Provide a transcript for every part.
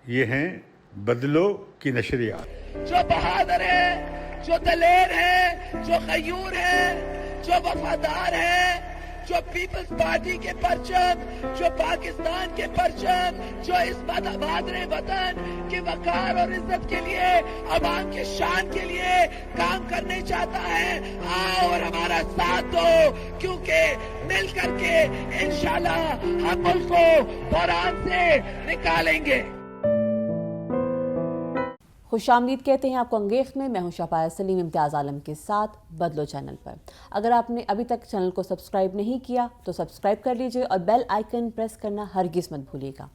یہ ہیں بدلو کی نشریات. جو بہادر ہے، جو دلیر ہے، جو غیور ہے، جو وفادار ہے، جو پیپلز پارٹی کے پرچم، جو پاکستان کے پرچم، جو اس بہادر وطن کے وقار اور عزت کے لیے، عوام کے شان کے لیے کام کرنے چاہتا ہے، آؤ اور ہمارا ساتھ دو، کیونکہ مل کر کے انشاءاللہ ہم ملک کو بحران سے نکالیں گے. خوش آمدید کہتے ہیں آپ کو انگیخت میں. ہوں شفاعت سلیم امتیاز عالم کے ساتھ بدلو چینل پر. اگر آپ نے ابھی تک چینل کو سبسکرائب نہیں کیا تو سبسکرائب کر لیجئے اور بیل آئیکن پریس کرنا ہرگز مت بھولیے گا.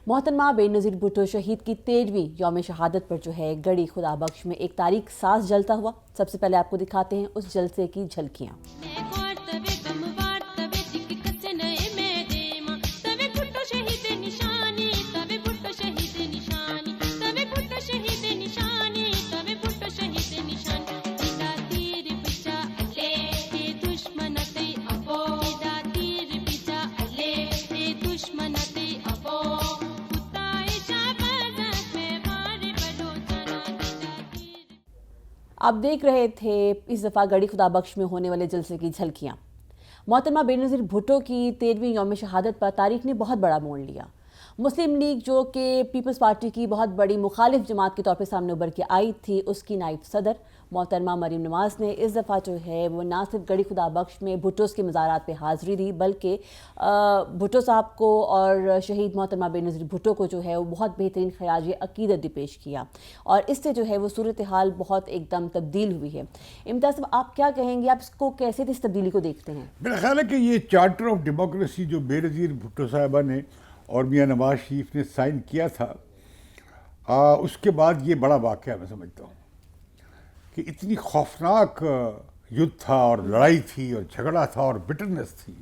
محترمہ بے نظیر بھٹو شہید کی 13ویں یوم شہادت پر جو ہے گڑھی خدا بخش میں ایک تاریک ساز جلتا ہوا. سب سے پہلے آپ کو دکھاتے ہیں اس جلسے کی جھلکیاں. آپ دیکھ رہے تھے اس دفعہ گڑھی خدا بخش میں ہونے والے جلسے کی جھلکیاں. محترمہ بے نظیر بھٹو کی 13ویں یوم شہادت پر تاریخ نے بہت بڑا موڑ لیا. مسلم لیگ جو کہ پیپلز پارٹی کی بہت بڑی مخالف جماعت کے طور پہ سامنے ابھر کے آئی تھی، اس کی نائب صدر محترمہ مریم نواز نے اس دفعہ جو ہے وہ نہ صرف گڑھی خدا بخش میں بھٹوز کے مزارات پہ حاضری دی، بلکہ بھٹو صاحب کو اور شہید محترمہ بے نظیر بھٹو کو جو ہے وہ بہت بہترین خراج عقیدت بھی پیش کیا، اور اس سے جو ہے وہ صورتحال بہت ایک دم تبدیل ہوئی ہے. امتیاز صاحب، آپ کیا کہیں گے؟ آپ اس کو کیسے اس تبدیلی کو دیکھتے ہیں؟ میرا خیال ہے کہ یہ چارٹر آف ڈیموکریسی جو بے نظیر بھٹو صاحبہ نے اور میاں نواز شریف نے سائن کیا تھا، اس کے بعد یہ بڑا واقعہ میں سمجھتا ہوں کہ اتنی خوفناک یدھ تھا اور لڑائی تھی اور جھگڑا تھا اور بٹرنس تھی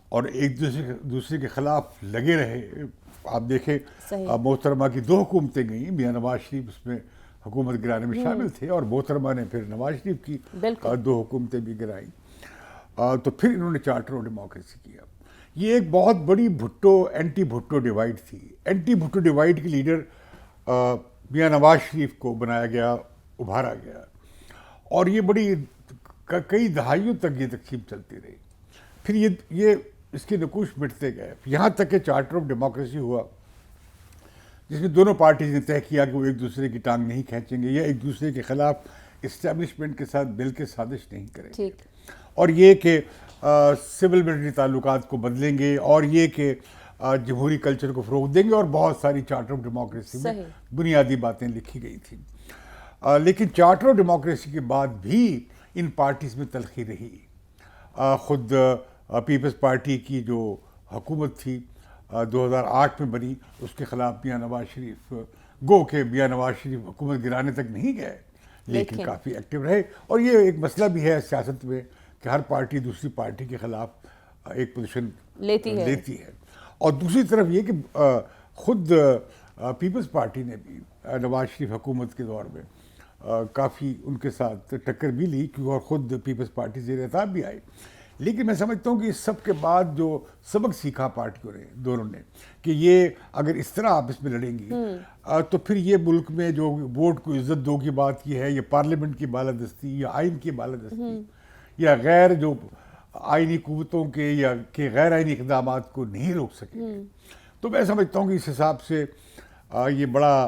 اور ایک دوسرے کے خلاف لگے رہے. آپ دیکھیں محترمہ کی 2 حکومتیں گئیں، میاں نواز شریف اس میں حکومت گرانے میں شامل تھے اور محترمہ نے پھر نواز شریف کی 2 حکومتیں بھی گرائیں. تو پھر انہوں نے چارٹر آف ڈیموکریسی کیا. یہ ایک بہت بڑی اینٹی بھٹو ڈیوائڈ تھی. اینٹی بھٹو ڈیوائڈ کے لیڈر میاں نواز شریف کو بنایا گیا، ابھارا گیا، اور یہ بڑی کئی دہائیوں تک یہ تقسیم چلتی رہی. پھر یہ اس کے نقوش مٹتے گئے، یہاں تک کہ چارٹر آف ڈیموکریسی ہوا جس میں دونوں پارٹیز نے طے کیا کہ وہ ایک دوسرے کی ٹانگ نہیں کھینچیں گے یا ایک دوسرے کے خلاف اسٹیبلشمنٹ کے ساتھ مل کے سازش نہیں کریں گے، اور یہ کہ سول ملٹری تعلقات کو بدلیں گے، اور یہ کہ جمہوری کلچر کو فروغ دیں گے، اور بہت ساری چارٹر آف ڈیموکریسی میں بنیادی باتیں لکھی گئی تھیں. لیکن چارٹر آف ڈیموکریسی کے بعد بھی ان پارٹیز میں تلخی رہی. خود پیپلز پارٹی کی جو حکومت تھی 2008 میں بنی، اس کے خلاف میاں نواز شریف گو کہ میاں نواز شریف حکومت گرانے تک نہیں گئے، لیکن کافی ایکٹیو رہے. اور یہ ایک مسئلہ بھی ہے سیاست میں کہ ہر پارٹی دوسری پارٹی کے خلاف ایک پوزیشن لیتی ہے. اور دوسری طرف یہ کہ خود پیپلز پارٹی نے بھی نواز شریف حکومت کے دور میں کافی ان کے ساتھ ٹکر بھی لی، کیونکہ اور خود پیپلز پارٹی زیر اعتاب بھی آئی. لیکن میں سمجھتا ہوں کہ اس سب کے بعد جو سبق سیکھا پارٹیوں نے دونوں نے کہ یہ اگر اس طرح آپس میں لڑیں گی تو پھر یہ ملک میں جو ووٹ کو عزت دو کی بات یہ ہے، یہ پارلیمنٹ کی بالادستی یا آئین کی بالادستی یا غیر جو آئینی قوتوں کے یا کہ غیر آئینی اقدامات کو نہیں روک سکے. تو میں سمجھتا ہوں کہ اس حساب سے یہ بڑا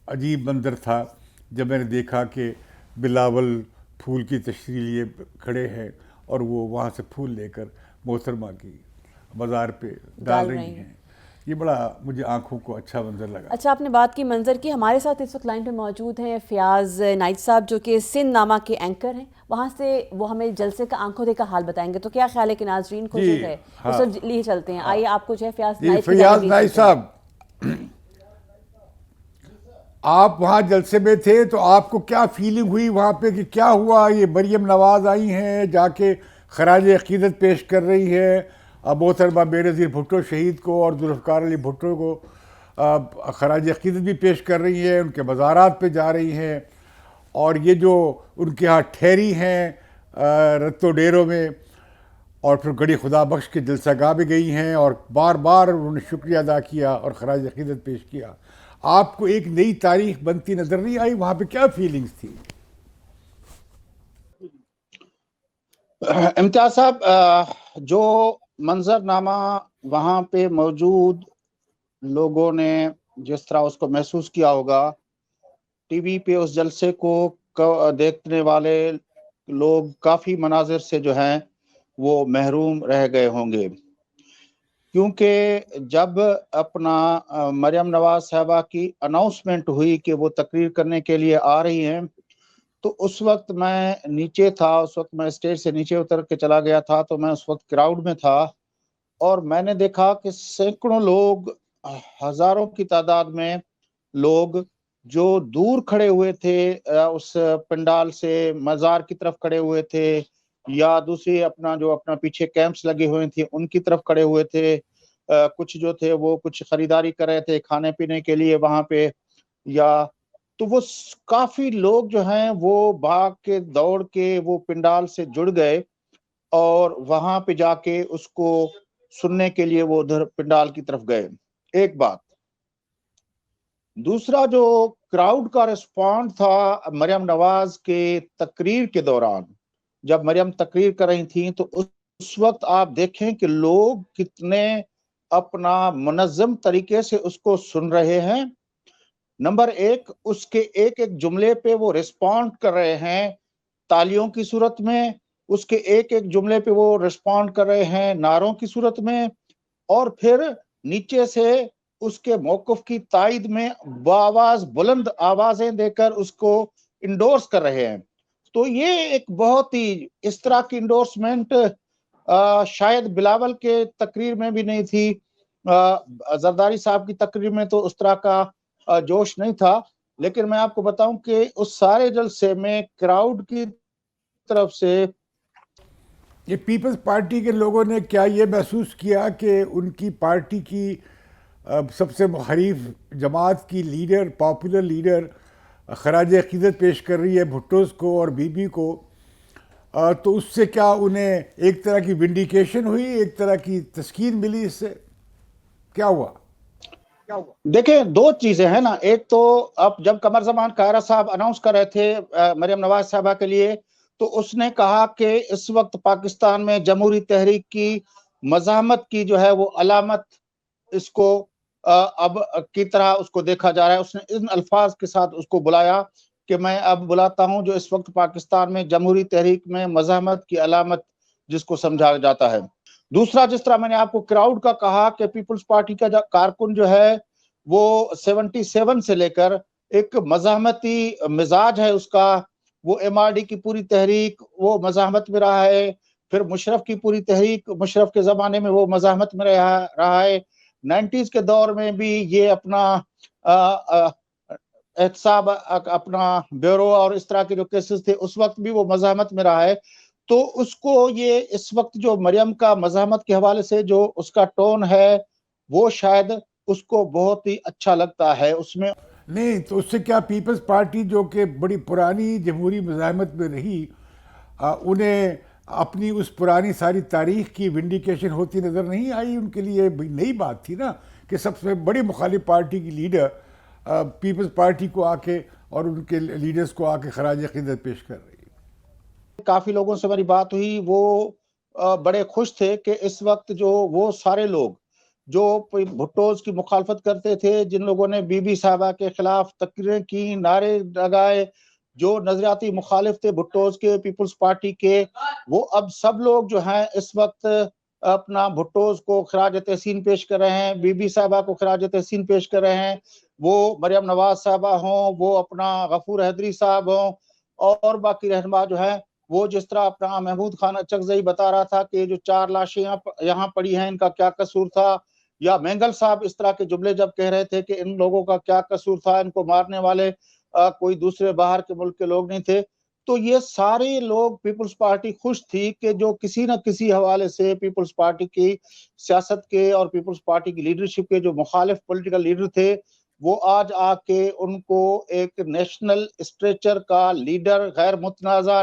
عجیب منظر تھا جب میں نے دیکھا کہ بلاول پھول کی تشریح لیے کھڑے ہیں اور وہ وہاں سے پھول لے کر محترمہ کی مزار پہ ڈال رہی ہیں. یہ بڑا مجھے آنکھوں کو اچھا منظر لگا. اچھا، آپ نے بات کی منظر کی. ہمارے ساتھ اس وقت لائن پہ موجود ہیں فیاض نائک صاحب جو کہ سندھ نامہ کے اینکر ہیں. وہاں سے وہ ہمیں جلسے کا آنکھوں دیکھا حال بتائیں گے. تو کیا خیال ہے کہ ناظرین کو جو ہے وہ سب لیے چلتے ہیں؟ آئیے آپ کو جو ہے فیاض نائک صاحب، آپ وہاں جلسے میں تھے تو آپ کو کیا فیلنگ ہوئی وہاں پہ کہ کیا ہوا؟ یہ مریم نواز آئی ہیں، جا کے خراج عقیدت پیش کر رہی ہے محترمہ بے نظیر بھٹو شہید کو اور ذوالفقار علی بھٹو کو خراج عقیدت بھی پیش کر رہی ہے، ان کے مزارات پہ جا رہی ہیں، اور یہ جو ان کے ہاں ٹھہری ہیں رتو ڈیروں میں، اور پھر گڑی خدا بخش کے جلسہ گاہ بھی گئی ہیں اور بار بار انہوں نے شکریہ ادا کیا اور خراج عقیدت پیش کیا. آپ کو ایک نئی تاریخ بنتی نظر نہیں آئی؟ وہاں پہ کیا فیلنگز تھی؟ امتیاز صاحب، جو منظرنامہ وہاں پہ موجود لوگوں نے جس طرح اس کو محسوس کیا ہوگا، ٹی وی پہ اس جلسے کو دیکھنے والے لوگ کافی مناظر سے جو ہیں وہ محروم رہ گئے ہوں گے، کیونکہ جب اپنا مریم نواز صاحبہ کی اناؤنسمنٹ ہوئی کہ وہ تقریر کرنے کے لیے آ رہی ہیں، تو اس وقت میں نیچے تھا، اس وقت میں اسٹیج سے نیچے اتر کے چلا گیا تھا، تو میں اس وقت کراؤڈ میں تھا اور میں نے دیکھا کہ سینکڑوں لوگ، ہزاروں کی تعداد میں لوگ جو دور کھڑے ہوئے تھے اس پنڈال سے، مزار کی طرف کھڑے ہوئے تھے، یا دوسری اپنا پیچھے کیمپس لگے ہوئے تھے ان کی طرف کھڑے ہوئے تھے، کچھ جو تھے وہ کچھ خریداری کر رہے تھے کھانے پینے کے لیے وہاں پہ، یا تو وہ کافی لوگ جو ہیں وہ بھاگ کے دوڑ کے وہ پنڈال سے جڑ گئے اور وہاں پہ جا کے اس کو سننے کے لیے وہ ادھر پنڈال کی طرف گئے. ایک بات. دوسرا، جو کراؤڈ کا ریسپانڈ تھا مریم نواز کے تقریر کے دوران، جب مریم تقریر کر رہی تھیں تو اس وقت آپ دیکھیں کہ لوگ کتنے اپنا منظم طریقے سے اس کو سن رہے ہیں. نمبر ایک، اس کے ایک ایک جملے پہ وہ ریسپونڈ کر رہے ہیں تالیوں کی صورت میں، اس کے ایک ایک جملے پہ وہ ریسپونڈ کر رہے ہیں نعروں کی صورت میں، اور پھر نیچے سے اس کے موقف کی تائید میں بآواز بلند آوازیں دے کر اس کو انڈورس کر رہے ہیں. تو یہ ایک بہت ہی اس طرح کی انڈورسمنٹ شاید بلاول کے تقریر میں بھی نہیں تھی، زرداری صاحب کی تقریر میں تو اس طرح کا جوش نہیں تھا. لیکن میں آپ کو بتاؤں کہ اس سارے جلسے میں کراؤڈ کی طرف سے یہ پیپلز پارٹی کے لوگوں نے کیا یہ محسوس کیا کہ ان کی پارٹی کی سب سے حریف جماعت کی لیڈر، پاپولر لیڈر خراج عقیدت پیش کر رہی ہے بھٹوز کو اور بی بی کو، تو اس سے کیا انہیں ایک طرح کی ونڈیکیشن ہوئی، ایک طرح کی تسکین ملی؟ اس سے کیا ہوا؟ دیکھیں، دو چیزیں ہیں نا. ایک تو اب جب قمر زمان قاہرہ صاحب اناؤنس کر رہے تھے مریم نواز صاحبہ کے لیے، تو اس نے کہا کہ اس وقت پاکستان میں جمہوری تحریک کی مزاحمت کی جو ہے وہ علامت اس کو اب کی طرح اس کو دیکھا جا رہا ہے. اس نے ان الفاظ کے ساتھ اس کو بلایا کہ میں اب بلاتا ہوں جو اس وقت پاکستان میں جمہوری تحریک میں مزاحمت کی علامت جس کو سمجھا جاتا ہے. دوسرا، جس طرح میں نے آپ کو کراؤڈ کا کہا کہ پیپلز پارٹی کا کارکن جو ہے وہ 77 سے لے کر ایک مزاحمتی مزاج ہے اس کا، وہ ایم آر ڈی کی پوری تحریک وہ مزاحمت میں رہا ہے، پھر مشرف کی پوری تحریک مشرف کے زمانے میں وہ مزاحمت میں رہا ہے، 90s کے دور میں بھی یہ اپنا احتساب اپنا بیورو اور اس طرح کے جو کیسز تھے اس وقت بھی وہ مزاحمت میں رہا ہے. تو اس کو یہ اس وقت جو مریم کا مزاحمت کے حوالے سے جو اس کا ٹون ہے وہ شاید اس کو بہت ہی اچھا لگتا ہے. اس میں نہیں تو اس سے کیا پیپلز پارٹی جو کہ بڑی پرانی جمہوری مزاحمت میں رہی، انہیں اپنی اس پرانی ساری تاریخ کی ونڈیکیشن ہوتی نظر نہیں آئی؟ ان کے لیے نئی بات تھی نا کہ سب سے بڑی مخالف پارٹی کی لیڈر پیپلز پارٹی کو آ کے اور ان کے لیڈرز کو آ کے خراج عقیدت پیش کر رہی ہے. کافی لوگوں سے میری بات ہوئی، وہ بڑے خوش تھے کہ اس وقت جو وہ سارے لوگ جو بھٹوز کی مخالفت کرتے تھے، جن لوگوں نے بی بی صاحبہ کے خلاف تقریریں کی، نعرے لگائے، جو نظریاتی مخالف تھے بھٹوز کے، پیپلز پارٹی کے، وہ اب سب لوگ جو ہیں اس وقت اپنا بھٹوز کو خراج تحسین پیش کر رہے ہیں، بی بی صاحبہ کو خراج تحسین پیش کر رہے ہیں. وہ مریم نواز صاحبہ ہوں، وہ اپنا غفور حیدری صاحب ہوں، اور باقی رہنما جو ہیں وہ جس طرح اپنا محمود خان اچکزئی بتا رہا تھا کہ جو 4 لاشیں یہاں پڑی ہیں ان کا کیا قصور تھا، یا مینگل صاحب اس طرح کے جملے جب کہہ رہے تھے کہ ان لوگوں کا کیا قصور تھا، ان کو مارنے والے کوئی دوسرے باہر کے ملک کے لوگ نہیں تھے. تو یہ سارے لوگ پیپلز پارٹی خوش تھی کہ جو کسی نہ کسی حوالے سے پیپلز پارٹی کی سیاست کے اور پیپلز پارٹی کی لیڈرشپ کے جو مخالف پولیٹیکل لیڈر تھے وہ آج آ کے ان کو ایک نیشنل اسٹریچر کا لیڈر، غیر متنازع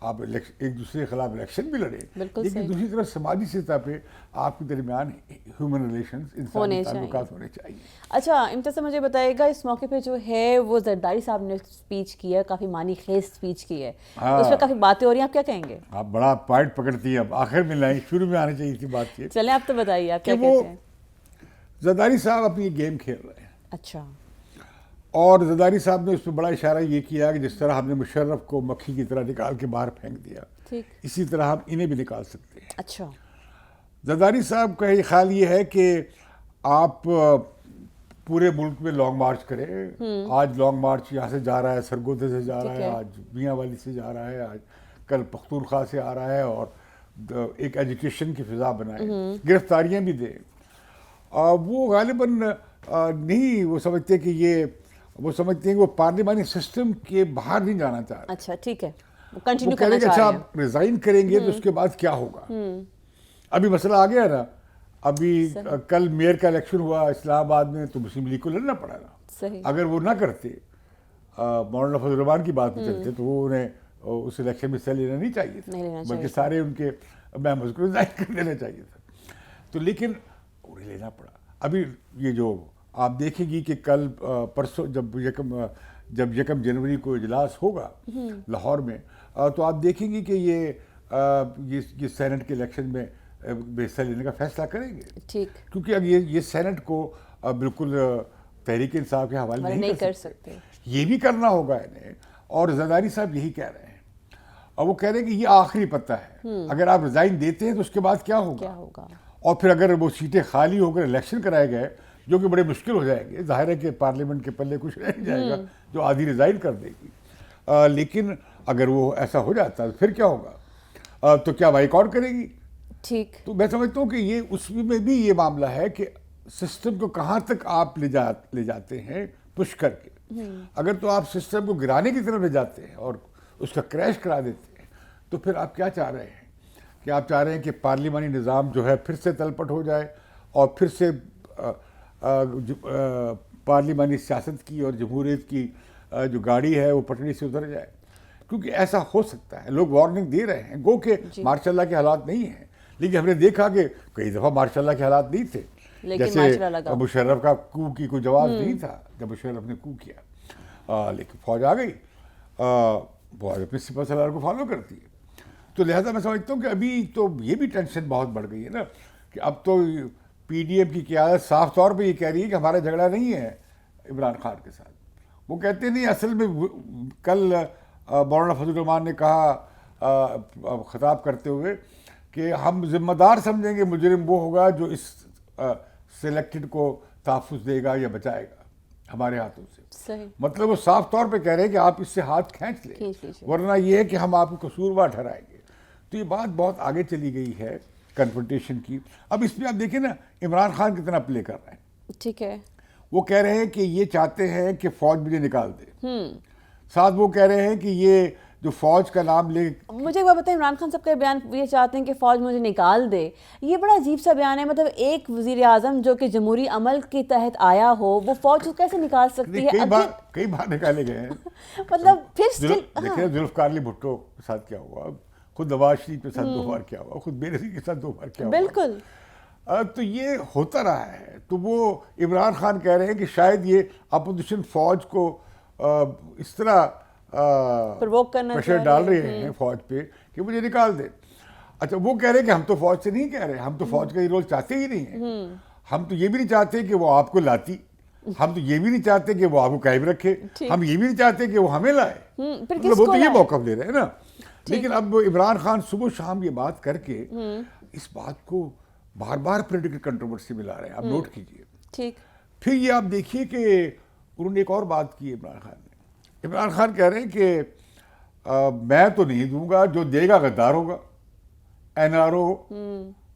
آپ ایک دوسرے کے خلاف الیکشن بھی لڑیں، بالکل لیکن صحیح۔ دوسری طرف سماجی سطح پہ آپ کے درمیان ہیومن ریلیشنز، انسانی تعلقات ہونے چاہیے۔ اچھا امتیاز صاحب مجھے بتائیے گا، اس موقع پہ جو ہے وہ زرداری صاحب نے اسپیچ کی ہے، کافی معنی خیز اسپیچ کی ہے، اس پہ کافی باتیں ہو رہی ہیں، آپ کیا کہیں گے؟ آپ بڑا پوائنٹ پکڑتی ہیں، اب آخر میں لائیں، شروع میں آنی چاہیے تھی بات یہ چلیں آپ تو بتائیے آپ کیا کہ وہ کہتے ہیں؟ زرداری صاحب اپنی گیم کھیل رہے ہیں، اچھا اور زرداری صاحب نے اس پہ بڑا اشارہ یہ کیا کہ جس طرح ہم نے مشرف کو مکھی کی طرح نکال کے باہر پھینک دیا، ٹھیک، اسی طرح ہم انہیں بھی نکال سکتے ہیں۔ اچھا زرداری صاحب کا یہ خیال یہ ہے کہ آپ پورے ملک میں لانگ مارچ کریں۔ آج لانگ مارچ یہاں سے جا رہا ہے، سرگودے سے جا رہا ہے، آج میاں والی سے جا رہا ہے، آج کل پختونخوا سے آ رہا ہے، اور ایک ایجوکیشن کی فضا بنائیں، گرفتاریاں بھی دیں۔ وہ غالباً نہیں وہ سمجھتے کہ وہ سمجھتے ہیں کہ وہ پارلیمانی سسٹم کے باہر نہیں جانا چاہ رہے۔ اچھا ٹھیک ہے، وہ وہ کنٹینیو کہہ رہے کرنا ہیں کہ چاہ اچھا رہے ہیں۔ آپ ریزائن کریں گے تو اس کے بعد کیا ہوگا؟ ابھی مسئلہ آ گیا نا، ابھی کل میئر کا الیکشن ہوا اسلام آباد میں، تو مسلم لیگ کو لڑنا پڑا نا۔ صحیح، اگر وہ نہ کرتے، مولانا فضل الرحمان کی بات پہ چلتے، تو وہ انہیں اس الیکشن میں حصہ لینا نہیں چاہیے تھا، نہیں لینا چاہیے بلکہ سارے ان کے ممبرز کو ریزائن کر دینا چاہیے تھا۔ تو لیکن انہیں لینا پڑا۔ ابھی یہ جو آپ دیکھیں گی کہ کل پرسوں جب یکم جنوری کو اجلاس ہوگا لاہور میں، تو آپ دیکھیں گی کہ یہ سینٹ کے الیکشن میں حصہ لینے کا فیصلہ کریں گے، ٹھیک، کیونکہ اب یہ سینٹ کو بالکل تحریک انصاف کے حوالے نہیں کر سکتے، یہ بھی کرنا ہوگا انہیں۔ اور زرداری صاحب یہی کہہ رہے ہیں، اور وہ کہہ رہے ہیں کہ یہ آخری پتہ ہے، اگر آپ ریزائن دیتے ہیں تو اس کے بعد کیا ہوگا؟ اور پھر اگر وہ سیٹیں خالی ہو کر الیکشن کرائے گئے، جو کہ بڑے مشکل ہو جائیں گے، ظاہر ہے کہ پارلیمنٹ کے پلے کچھ رہ جائے گا، جو آدھی ریزائن کر دے گی، لیکن اگر وہ ایسا ہو جاتا ہے تو پھر کیا ہوگا؟ تو کیا بائیک آؤٹ کرے گی؟ ٹھیک، تو میں سمجھتا ہوں کہ یہ اس میں بھی یہ معاملہ ہے کہ سسٹم کو کہاں تک آپ لے جاتے ہیں پش کر کے۔ اگر تو آپ سسٹم کو گرانے کی طرف لے جاتے ہیں اور اس کا کریش کرا دیتے ہیں، تو پھر آپ کیا چاہ رہے ہیں؟ کہ آپ چاہ رہے ہیں کہ پارلیمانی نظام جو ہے پھر سے تلپٹ ہو جائے، اور پھر سے پارلیمانی سیاست کی اور جمہوریت کی جو گاڑی ہے وہ پٹڑی سے اتر جائے؟ کیونکہ ایسا ہو سکتا ہے، لوگ وارننگ دے رہے ہیں، گو کہ ماشاء اللہ کے حالات نہیں ہیں، لیکن ہم نے دیکھا کہ کئی دفعہ ماشاء اللہ کے حالات نہیں تھے، جیسے مشرف کا کو کی کوئی جواز نہیں تھا جب مشرف نے کو کیا، لیکن فوج آ گئی، فوج اپنے سپہ سالار کو فالو کرتی ہے۔ تو لہٰذا میں سمجھتا ہوں کہ ابھی تو یہ بھی ٹینشن بہت بڑھ گئی ہے نا، کہ اب تو پی ڈی ایم کی قیادت صاف طور پہ یہ کہہ رہی ہے کہ ہمارا جھگڑا نہیں ہے عمران خان کے ساتھ۔ وہ کہتے نہیں، اصل میں کل مولانا فضل الرحمان نے کہا خطاب کرتے ہوئے کہ ہم ذمہ دار سمجھیں گے مجرم وہ ہوگا جو اس سلیکٹڈ کو تحفظ دے گا یا بچائے گا ہمارے ہاتھوں سے۔ صحیح، مطلب وہ صاف طور پہ کہہ رہے ہیں کہ آپ اس سے ہاتھ کھینچ لیں، ورنہ یہ ہے کہ ہم آپ کو قصوروار ٹھہرائیں گے۔ تو یہ بات بہت آگے چلی گئی ہے کنفرنٹیشن کی۔ اب اس میں آپ دیکھیں نا عمران خان کتنا پلے کر رہے ہیں۔ ٹھیک ہے، وہ کہہ رہے ہیں کہ یہ چاہتے ہیں کہ فوج مجھے نکال دے، ساتھ وہ کہہ رہے ہیں کہ یہ جو فوج کا نام لے۔ مجھے ایک بات بتائیں، عمران خان صاحب کا بیان یہ چاہتے ہیں کہ فوج مجھے نکال دے، یہ بڑا عجیب سا بیان ہے۔ مطلب ایک وزیر اعظم جو کہ جمہوری عمل کے تحت آیا ہو، وہ فوج کو کیسے نکال سکتی ہے؟ کئی بار نکالے گئے ہیں، مطلب پھر دیکھیں ذوالفقار علی بھٹو کے ساتھ کیا ہوا، خود نواز شریف کے ساتھ 2 بار کیا ہوا، خود بینظیر کے ساتھ 2 بار کیا ہوا، بالکل۔ تو یہ ہوتا رہا ہے۔ تو وہ عمران خان کہہ رہے ہیں کہ شاید یہ اپوزیشن فوج کو اس طرح پریشر ڈال رہے ہیں فوج پہ کہ مجھے نکال دے۔ اچھا وہ کہہ رہے ہیں کہ ہم تو فوج سے نہیں کہہ رہے، ہم تو فوج کا یہ رول چاہتے ہی نہیں ہیں، ہم تو یہ بھی نہیں چاہتے کہ وہ آپ کو لاتی، ہم تو یہ بھی نہیں چاہتے کہ وہ آپ کو قائم رکھے، ہم یہ بھی نہیں چاہتے کہ وہ ہمیں لائے، مطلب وہ تو یہ موقف لے رہے ہیں نا۔ لیکن اب عمران خان صبح شام یہ بات کر کے اس بات کو بار بار پولیٹیکل کنٹروورسی میں لا رہے ہیں، آپ نوٹ کیجئے۔ ٹھیک، پھر یہ آپ دیکھیے کہ انہوں نے ایک اور بات کی عمران خان نے۔ عمران خان کہہ رہے ہیں کہ میں تو نہیں دوں گا، جو دے گا غدار ہوگا، این آر او۔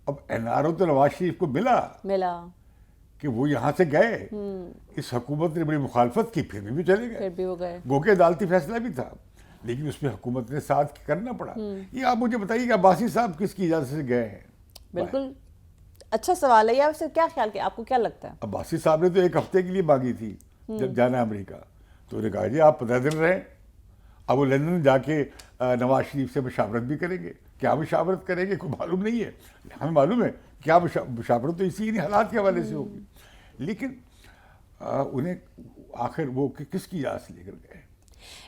اب این آر او تو نواز شریف کو ملا کہ وہ یہاں سے گئے، اس حکومت نے بڑی مخالفت کی، پھر بھی چلے گئے، گو کہ عدالتی فیصلہ بھی تھا، لیکن اس میں حکومت نے ساتھ کرنا پڑا۔ یہ آپ مجھے بتائیے کہ عباسی صاحب کس کی اجازت سے گئے ہیں؟ بالکل اچھا سوال ہے، یا کیا خیال کیا، آپ کو کیا لگتا ہے؟ عباسی صاحب نے تو 1 ہفتے کے لیے مانگی تھی جب جانا امریکہ، تو انہوں نے کہا جی آپ 15 دن رہیں۔ اب وہ لندن جا کے نواز شریف سے مشاورت بھی کریں گے. کیا مشاورت کریں گے کوئی معلوم نہیں ہے, ہمیں معلوم ہے کیا مشاورت تو اسی حالات کے حوالے سے ہوگی. لیکن انہیں آخر وہ کس کی اجازت لے کر گئے,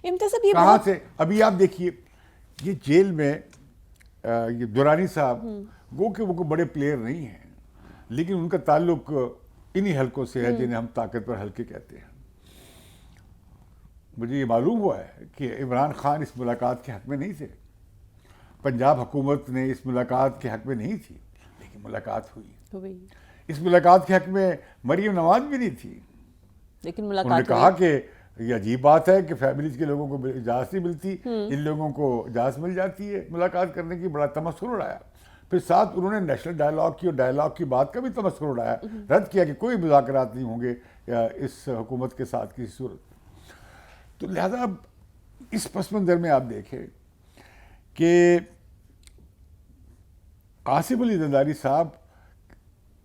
امتیاز یہ کہاں سے؟ ابھی آپ دیکھیے یہ جیل میں یہ دورانی صاحب گو کہ وہ کوئی بڑے پلیئر نہیں ہیں, لیکن ان کا تعلق انہی حلقوں سے ہے جنہیں ہم طاقتور حلقے کہتے ہیں. مجھے یہ معلوم ہوا ہے کہ عمران خان اس ملاقات کے حق میں نہیں تھے, پنجاب حکومت نے اس ملاقات کے حق میں نہیں تھی, لیکن ملاقات ہوئی. اس ملاقات کے حق میں مریم نواز بھی نہیں تھی, لیکن انہوں نے ملاقات کہا کہ یہ عجیب بات ہے کہ فیملیز کے لوگوں کو اجازت نہیں ملتی, ان لوگوں کو اجازت مل جاتی ہے ملاقات کرنے کی. بڑا تمسخر اڑایا. پھر ساتھ انہوں نے نیشنل ڈائلاگ کی اور ڈائلاگ کی بات کا بھی تمسخر اڑایا, رد کیا کہ کوئی مذاکرات نہیں ہوں گے اس حکومت کے ساتھ کسی صورت. تو لہذا اس پس منظر میں آپ دیکھیں کہ آصف علی زرداری صاحب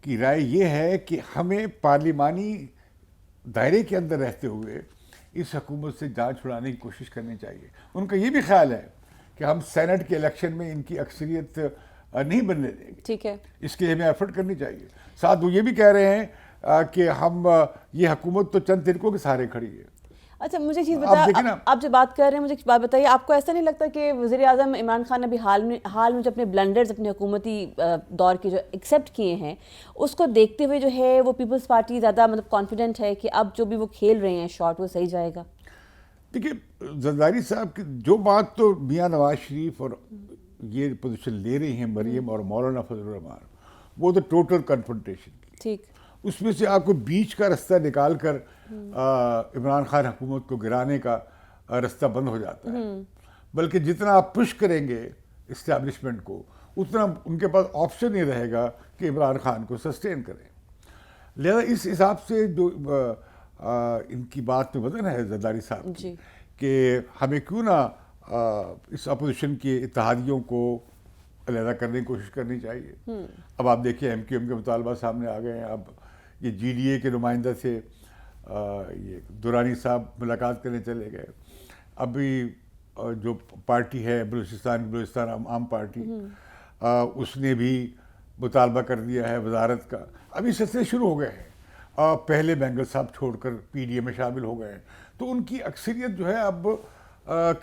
کی رائے یہ ہے کہ ہمیں پارلیمانی دائرے کے اندر رہتے ہوئے اس حکومت سے جان چھڑانے کی کوشش کرنی چاہیے. ان کا یہ بھی خیال ہے کہ ہم سینٹ کے الیکشن میں ان کی اکثریت نہیں بننے دیں گے, ٹھیک ہے, اس کے لیے ہمیں ایفرٹ کرنی چاہیے. ساتھ وہ یہ بھی کہہ رہے ہیں کہ ہم یہ حکومت تو چند تنکوں کے سہارے کھڑی ہے. اچھا مجھے چیز بتائیں, آپ جو بات کر رہے ہیں مجھے ایک بات بتائیے, آپ کو ایسا نہیں لگتا کہ وزیر اعظم عمران خان نے ابھی حال میں جو اپنے بلنڈرز اپنے حکومتی دور کے جو ایکسیپٹ کیے ہیں اس کو دیکھتے ہوئے جو ہے وہ پیپلز پارٹی زیادہ مطلب کانفیڈنٹ ہے کہ اب جو بھی وہ کھیل رہے ہیں شاٹ وہ صحیح جائے گا؟ دیکھیے زرداری صاحب کی جو بات تو میاں نواز شریف اور یہ پوزیشن لے رہی ہیں مریم اور مولانا فضل الرحمان, وہ تو ٹوٹل کنفرنٹیشن کی. ٹھیک, اس میں سے آپ کو بیچ کا رستہ نکال کر عمران خان حکومت کو گرانے کا رستہ بند ہو جاتا ہے. بلکہ جتنا آپ پش کریں گے اسٹیبلشمنٹ کو اتنا ان کے پاس آپشن نہیں رہے گا کہ عمران خان کو سسٹین کریں. لہذا اس حساب سے جو ان کی بات میں وزن ہے زرداری صاحب کی کہ ہمیں کیوں نہ اس اپوزیشن کے اتحادیوں کو علیحدہ کرنے کی کوشش کرنی چاہیے. اب آپ دیکھیں ایم کیو ایم کے مطالبہ سامنے آ گئے ہیں. اب یہ جی ڈی اے کے نمائندہ سے یہ دورانی صاحب ملاقات کرنے چلے گئے. ابھی جو پارٹی ہے بلوچستان عام پارٹی, اس نے بھی مطالبہ کر دیا ہے وزارت کا. ابھی سلسلے شروع ہو گئے ہیں. پہلے بینگل صاحب چھوڑ کر پی ڈی اے میں شامل ہو گئے ہیں. تو ان کی اکثریت جو ہے اب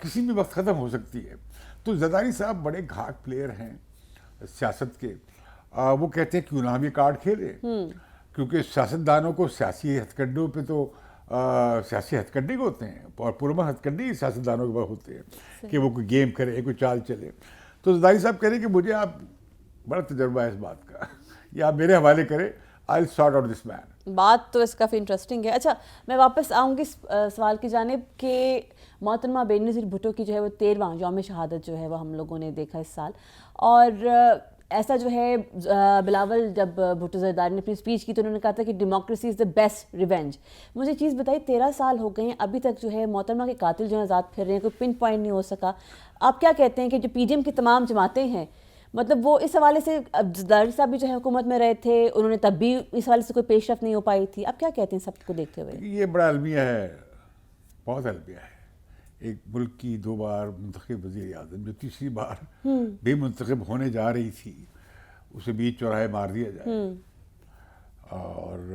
کسی بھی وقت ختم ہو سکتی ہے. تو زرداری صاحب بڑے گھاٹ پلیئر ہیں سیاست کے. وہ کہتے ہیں کیوں نہ ہم یہ کارڈ کھیلیں, کیونکہ سیاستدانوں کو سیاسی ہتھ پہ تو سیاسی ہتھ کنڈے ہوتے ہیں اور پرامن ہتھ کنڈے سیاستدانوں کے پاس ہوتے ہیں کہ وہ کوئی گیم کرے کوئی چال چلے. تو زرداری صاحب کہہ رہے ہیں کہ مجھے آپ بڑا تجربہ ہے اس بات کا, یہ آپ میرے حوالے کریں, I'll sort out this man. بات تو اس کافی انٹرسٹنگ ہے. اچھا میں واپس آؤں گی اس سوال کی جانب کہ محترمہ بے نظیر بھٹو کی جو ہے وہ 13واں یوم شہادت جو ہے وہ ہم لوگوں نے دیکھا اس سال, اور ایسا جو ہے بلاول جب بھٹو زرداری نے اپنی اسپیچ کی تو انہوں نے کہا تھا کہ democracy is the best revenge. مجھے چیز بتائی 13 سال ہو گئے ہیں ابھی تک جو ہے محترمہ کے قاتل جو ہیں آزاد پھر رہے ہیں, کوئی پن پوائنٹ نہیں ہو سکا. آپ کیا کہتے ہیں کہ جو پی ڈی ایم کی تمام جماعتیں ہیں مطلب وہ اس حوالے سے, زرداری صاحب بھی جو ہے حکومت میں رہے تھے, انہوں نے تب بھی اس حوالے سے کوئی پیش رفت نہیں ہو پائی تھی, آپ کیا کہتے ہیں سب کو دیکھتے ہوئے؟ یہ بڑا المیہ ہے, بہت المیہ ہے. ایک ملک کی 2 بار منتخب وزیر اعظم جو تیسری بار بے منتخب ہونے جا رہی تھی اسے بیچ چوراہے مار دیا جائے. اور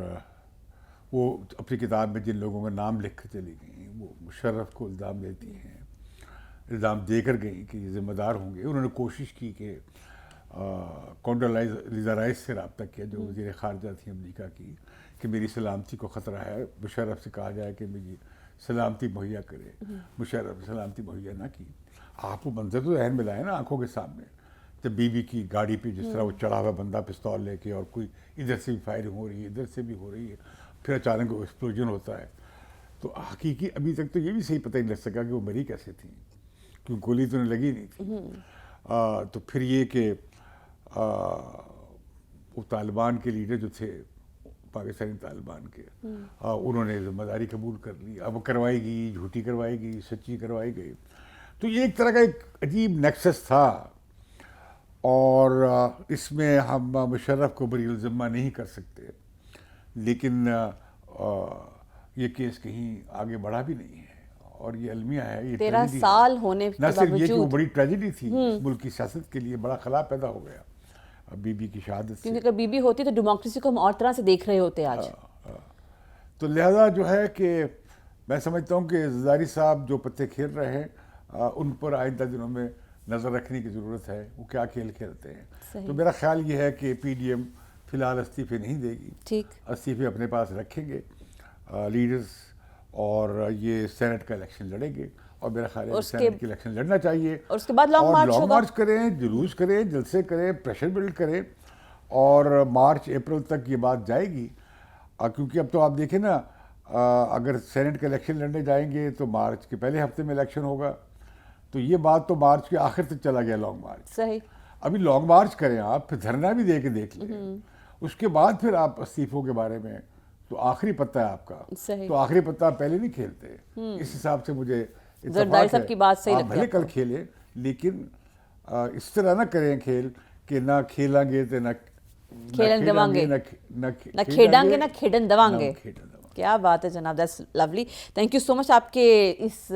وہ اپنی کتاب میں جن لوگوں کا نام لکھ کر چلی گئیں وہ مشرف کو الزام دیتی ہیں, الزام دے کر گئیں کہ یہ ذمہ دار ہوں گے. انہوں نے کوشش کی کہ کونڈولیزا رائس سے رابطہ کیا جو وزیر خارجہ تھی امریکہ کی کہ میری سلامتی کو خطرہ ہے, مشرف سے کہا جائے کہ میری سلامتی مہیا کرے. مشرف سلامتی مہیا نہ کی. آپ وہ منظر تو ذہن میں لائیں نا آنکھوں کے سامنے, جب بیوی کی گاڑی پہ جس طرح وہ چڑھا ہوا بندہ پستول لے کے اور کوئی ادھر سے بھی فائرنگ ہو رہی ہے ادھر سے بھی ہو رہی ہے, پھر اچانک وہ ایکسپلوژن ہوتا ہے. تو حقیقی ابھی تک تو یہ بھی صحیح پتہ نہیں لگ سکا کہ وہ مری کیسے تھیں, کیونکہ گولی تو انہیں لگی نہیں تھی. تو پھر یہ کہ وہ طالبان کے لیڈر جو تھے پاکستانی طالبان کے, انہوں نے ذمہ داری قبول کر لی. اب وہ کروائی گئی, جھوٹی کروائی گئی, سچی کروائی گئی. تو یہ ایک طرح کا ایک عجیب نیکسس تھا, اور اس میں ہم مشرف کو بری الذمہ نہیں کر سکتے. لیکن یہ کیس کہیں آگے بڑھا بھی نہیں ہے, اور یہ المیہ ہے، یہ 13 tragedy ہے۔ سال ہونے کے نہ صرف یہ کہ وہ باوجود، بڑی ٹریجڈی تھی، اس ملک کی سیاست کے لیے بڑا خلا پیدا ہو گیا بی بی کی شہادت سے۔ کیونکہ اگر بی بی ہوتی تو ڈیموکریسی کو ہم اور طرح سے دیکھ رہے ہوتے آج۔ تو لہذا جو ہے کہ میں سمجھتا ہوں کہ زرداری صاحب جو پتے کھیل رہے ہیں ان پر آئندہ دنوں میں نظر رکھنے کی ضرورت ہے، وہ کیا کھیل کھیلتے ہیں۔ تو میرا خیال یہ ہے کہ پی ڈی ایم فی الحال استعفے نہیں دے گی، ٹھیک، استعفے اپنے پاس رکھیں گے لیڈرز، اور یہ سینٹ کا الیکشن لڑیں گے، اور میرا خیال ہے سینٹ کی الیکشن لڑنا چاہیے، اور اس کے بعد لانگ مارچ ہوگا۔ مارچ کریں، جلوس کریں، جلسے کریں، پریشر بلڈ کریں، اور مارچ اپریل تک یہ بات جائے گی، کیونکہ اب تو آپ دیکھیں نا، اگر سینٹ کا الیکشن لڑنے جائیں گے تو مارچ کے پہلے ہفتے میں الیکشن ہوگا، تو یہ بات تو مارچ کے آخر تک چلا گیا لانگ مارچ۔ صحیح، ابھی لانگ مارچ کریں آپ، پھر دھرنا بھی دے کے دیکھ لیں، اس کے بعد پھر آپ استعفوں کے بارے میں، تو آخری پتہ ہے آپ کا، صحیح، تو آخری پتہ آپ پہلے نہیں کھیلتے۔ اس حساب سے مجھے زرداری صاحب کی بات صحیح آپ لگتی ہے بھلے آپ کو۔ کل کھیلیں، لیکن اس طرح نہ کریں کھیل کہ نہ کھیلیں گے تو نہ کھیلن دوانگے، نہ کھیڈاں گے نہ کھیڈن دوانگے۔ کھیڈن دوانگے۔ کیا بات ہے جناب، that's lovely. Thank you so much آپ کے اس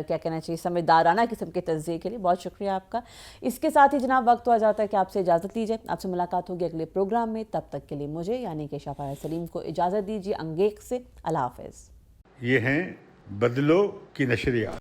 کیا کہنا چاہیے سمجھدارانہ قسم کے تجزیے کے لیے، بہت شکریہ آپ کا۔ اس کے ساتھ ہی جناب وقت ہو جاتا ہے کہ آپ سے اجازت لیجیے، آپ سے ملاقات ہوگی اگلے پروگرام میں، تب تک کے لیے مجھے یعنی کہ شفاعہ سلیم کو اجازت دیجیے انگیخ سے۔ اللہ حافظ۔ یہ ہیں بدلو کی نشریات۔